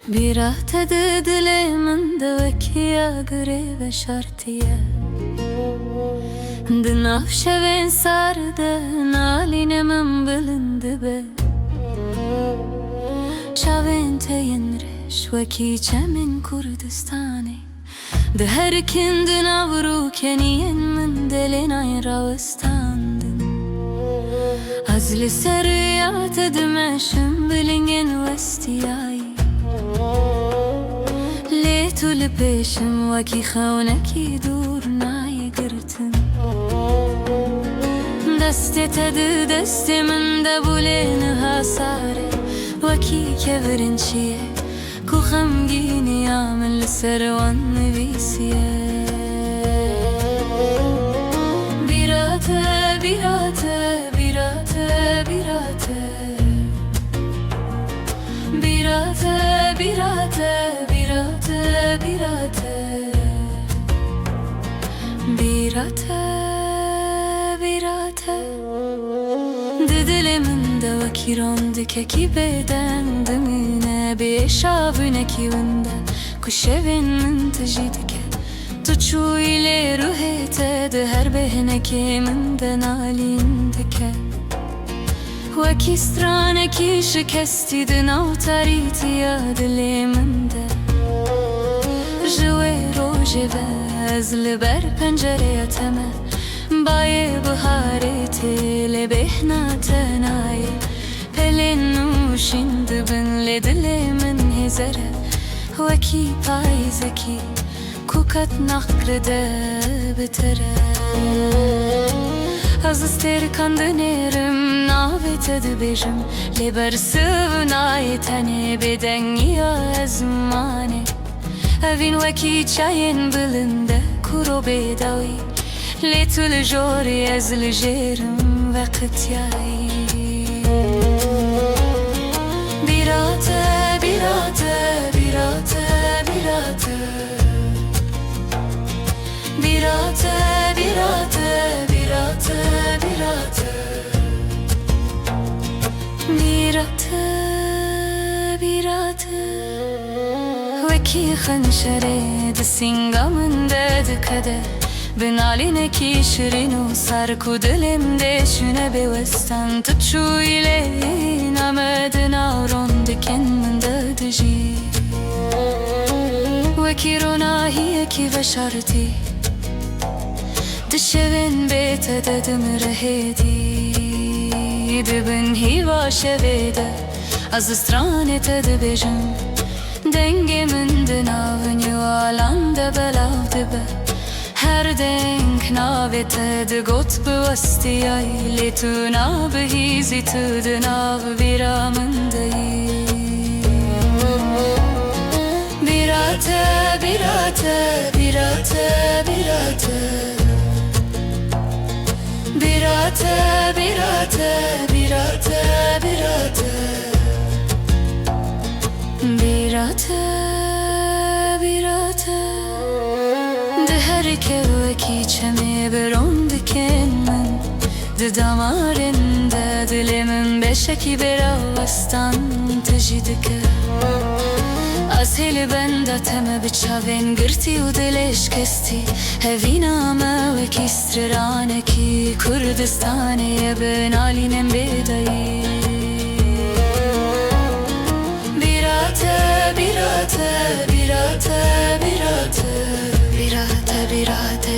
Bîra te di dilê min de wekiya girê ve şartiye. Di nav şevên sar de nalîne min bilind dibe. Çavên te yên reş wekî çemên Kurdistanê. Di her kin di nav rûkeniyên min delên ayên rawestandin. Ez li ser ya te dimeşim bilingên westiyayî. Lê tu li pêşim wekî xewnekî dûr nayê girtin. Destê te di destê min de bulê niha sarê. Wekî kevirên çiye ku xemgîniya min li ser wan nivîsiye. Bîra te, bîra te, bîra te, bîra te. Bîra te, bîra te, bîra te, bîra te. Bîra te, bîra te. Di dilê min de wekî rondikekî bêden dimîne. Bêşavûnekî winde ku şevên min te jî dike. Tu çûyî lê ruhê te di her bêhnekê min de nalîn dike. Wekî stranekî şikestî di nav tarîtiya dilê min de. Ji wê rojê ve ez li ber pencereya te me. Bayê biharê tê lê bêhna te nayê. Pelên nûşîn dibin lê dilê min hêzere. Wekî payîzekî ku qet naxiride bitere. Ez stêrkan dinêrim navê te dibêjim. Lê ber siv nayê tenê bêdengiya ezmanê. Evîn wekî çayên bilind e kuro bêdawî. Lê tu li jorê ez li jêrim veqitiyayî. Bîra te, bîra te, bîra te, bîra te. Bîra te, bîra te, bîra te, bîra te. Bîra te, bîra te. Wekî xenşerê di singa min de dikede. Bi nalînekî şirîn û sar ku dilêm de şûne bêwestan. Tu çûyî lê namedin nav rondikên min de dijî. Wekî ronahiyekî veşartî di şevên bê te de dimirehêdî. Dibin hîva şevê de ez stranê te dibêjim. Dengê min di navên yualan de belav dibe. Her denk navê te di got bi westiyayî. Lê tu nabihîzî tu di nav bîra min de yî. Bîra te, bîra te, bîra te, bîra te. Bîra te, bîra te, bîra te, bîra te. Bîra te, bîra te. Di her kev wekî çemê bi rondikên min. Di damarên de dilê min beşekî bêrawestan te jî dike. Ez hêlî benda te me bi çavên girtî û dilê şikestî. Hevîna me wekî stranekî Kurdistanê ye bi nalînên bêdayî. Bîra te, bîra te, bîra te, bîra te. Bîra te, bîra te,